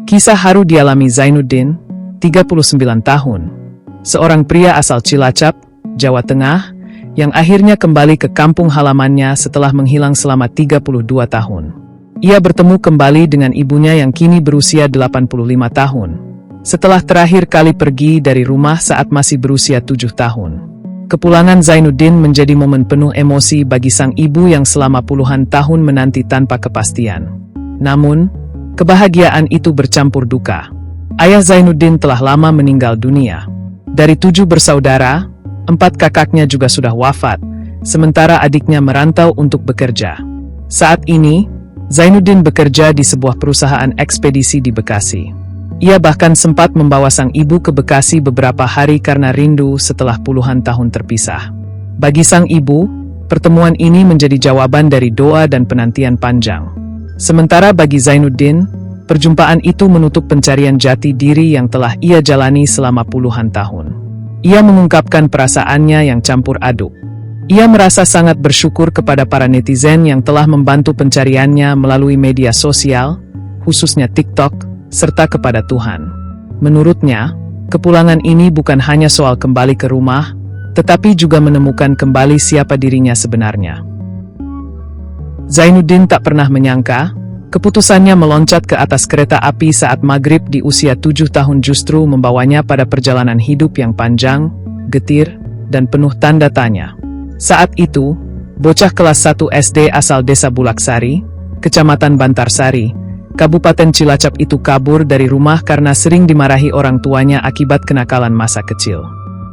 Kisah haru dialami Zainuddin, 39 tahun. Seorang pria asal Cilacap, Jawa Tengah, yang akhirnya kembali ke kampung halamannya setelah menghilang selama 32 tahun. Ia bertemu kembali dengan ibunya yang kini berusia 85 tahun. Setelah terakhir kali pergi dari rumah saat masih berusia 7 tahun. Kepulangan Zainuddin menjadi momen penuh emosi bagi sang ibu yang selama puluhan tahun menanti tanpa kepastian. Namun, kebahagiaan itu bercampur duka. Ayah Zainuddin telah lama meninggal dunia. Dari 7 bersaudara, 4 kakaknya juga sudah wafat, sementara adiknya merantau untuk bekerja. Saat ini, Zainuddin bekerja di sebuah perusahaan ekspedisi di Bekasi. Ia bahkan sempat membawa sang ibu ke Bekasi beberapa hari karena rindu setelah puluhan tahun terpisah. Bagi sang ibu, pertemuan ini menjadi jawaban dari doa dan penantian panjang. Sementara bagi Zainuddin, perjumpaan itu menutup pencarian jati diri yang telah ia jalani selama puluhan tahun. Ia mengungkapkan perasaannya yang campur aduk. Ia merasa sangat bersyukur kepada para netizen yang telah membantu pencariannya melalui media sosial, khususnya TikTok, serta kepada Tuhan. Menurutnya, kepulangan ini bukan hanya soal kembali ke rumah, tetapi juga menemukan kembali siapa dirinya sebenarnya. Zainuddin tak pernah menyangka, keputusannya meloncat ke atas kereta api saat maghrib di usia 7 tahun justru membawanya pada perjalanan hidup yang panjang, getir, dan penuh tanda tanya. Saat itu, bocah kelas 1 SD asal desa Bulaksari, Kecamatan Bantarsari, Kabupaten Cilacap itu kabur dari rumah karena sering dimarahi orang tuanya akibat kenakalan masa kecil.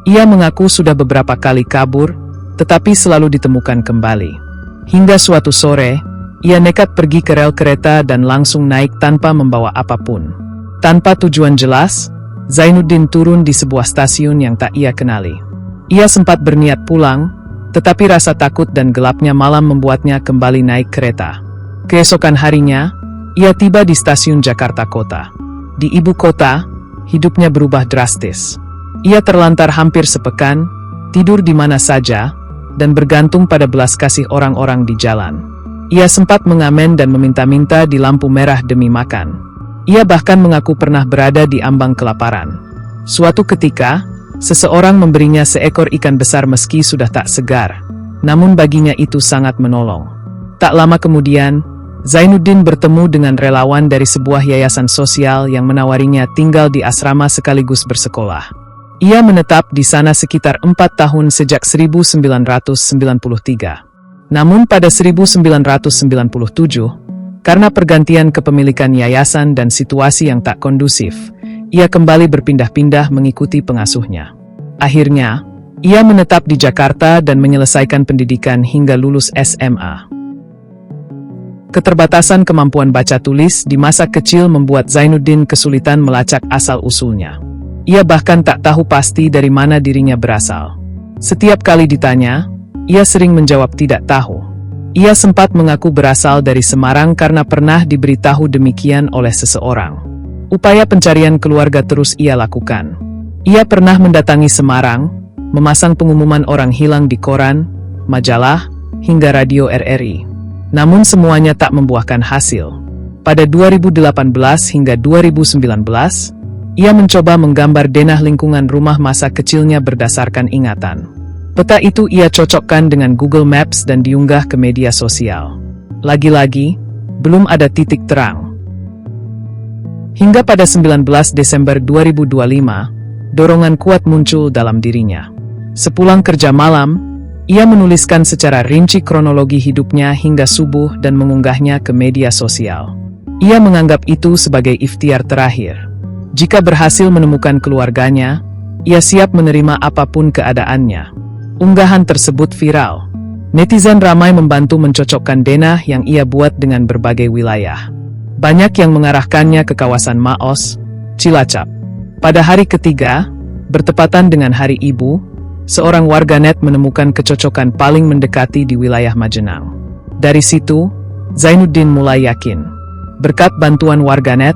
Ia mengaku sudah beberapa kali kabur, tetapi selalu ditemukan kembali. Hingga suatu sore, ia nekat pergi ke rel kereta dan langsung naik tanpa membawa apapun. Tanpa tujuan jelas, Zainuddin turun di sebuah stasiun yang tak ia kenali. Ia sempat berniat pulang, tetapi rasa takut dan gelapnya malam membuatnya kembali naik kereta. Keesokan harinya, ia tiba di stasiun Jakarta Kota. Di ibu kota, hidupnya berubah drastis. Ia terlantar hampir sepekan, tidur di mana saja, dan bergantung pada belas kasih orang-orang di jalan. Ia sempat mengamen dan meminta-minta di lampu merah demi makan. Ia bahkan mengaku pernah berada di ambang kelaparan. Suatu ketika, seseorang memberinya seekor ikan besar meski sudah tak segar, namun baginya itu sangat menolong. Tak lama kemudian, Zainuddin bertemu dengan relawan dari sebuah yayasan sosial yang menawarinya tinggal di asrama sekaligus bersekolah. Ia menetap di sana sekitar 4 tahun sejak 1993. Namun pada 1997, karena pergantian kepemilikan yayasan dan situasi yang tak kondusif, ia kembali berpindah-pindah mengikuti pengasuhnya. Akhirnya, ia menetap di Jakarta dan menyelesaikan pendidikan hingga lulus SMA. Keterbatasan kemampuan baca tulis di masa kecil membuat Zainuddin kesulitan melacak asal-usulnya. Ia bahkan tak tahu pasti dari mana dirinya berasal. Setiap kali ditanya, ia sering menjawab tidak tahu. Ia sempat mengaku berasal dari Semarang karena pernah diberitahu demikian oleh seseorang. Upaya pencarian keluarga terus ia lakukan. Ia pernah mendatangi Semarang, memasang pengumuman orang hilang di koran, majalah, hingga radio RRI. Namun semuanya tak membuahkan hasil. Pada 2018 hingga 2019, ia mencoba menggambar denah lingkungan rumah masa kecilnya berdasarkan ingatan. Peta itu ia cocokkan dengan Google Maps dan diunggah ke media sosial. Lagi-lagi, belum ada titik terang. Hingga pada 19 Desember 2025, dorongan kuat muncul dalam dirinya. Sepulang kerja malam, ia menuliskan secara rinci kronologi hidupnya hingga subuh dan mengunggahnya ke media sosial. Ia menganggap itu sebagai ikhtiar terakhir. Jika berhasil menemukan keluarganya, ia siap menerima apapun keadaannya. Unggahan tersebut viral. Netizen ramai membantu mencocokkan denah yang ia buat dengan berbagai wilayah. Banyak yang mengarahkannya ke kawasan Maos, Cilacap. Pada hari ketiga, bertepatan dengan Hari Ibu, seorang warganet menemukan kecocokan paling mendekati di wilayah Majenang. Dari situ, Zainuddin mulai yakin. Berkat bantuan warganet,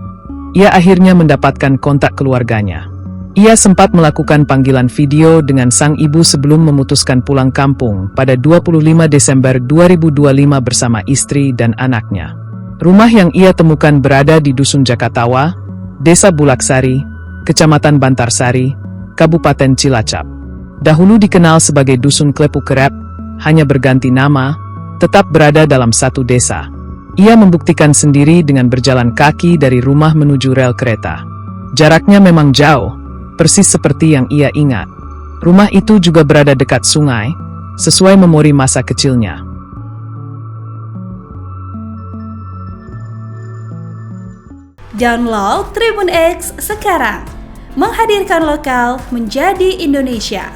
ia akhirnya mendapatkan kontak keluarganya. Ia sempat melakukan panggilan video dengan sang ibu sebelum memutuskan pulang kampung pada 25 Desember 2025 bersama istri dan anaknya. Rumah yang ia temukan berada di Dusun Jakatawa, Desa Bulaksari, Kecamatan Bantarsari, Kabupaten Cilacap. Dahulu dikenal sebagai Dusun Klepu Kerep, hanya berganti nama, tetap berada dalam satu desa. Ia membuktikan sendiri dengan berjalan kaki dari rumah menuju rel kereta. Jaraknya memang jauh, persis seperti yang ia ingat. Rumah itu juga berada dekat sungai, sesuai memori masa kecilnya. Download Tribun X sekarang, menghadirkan lokal menjadi Indonesia.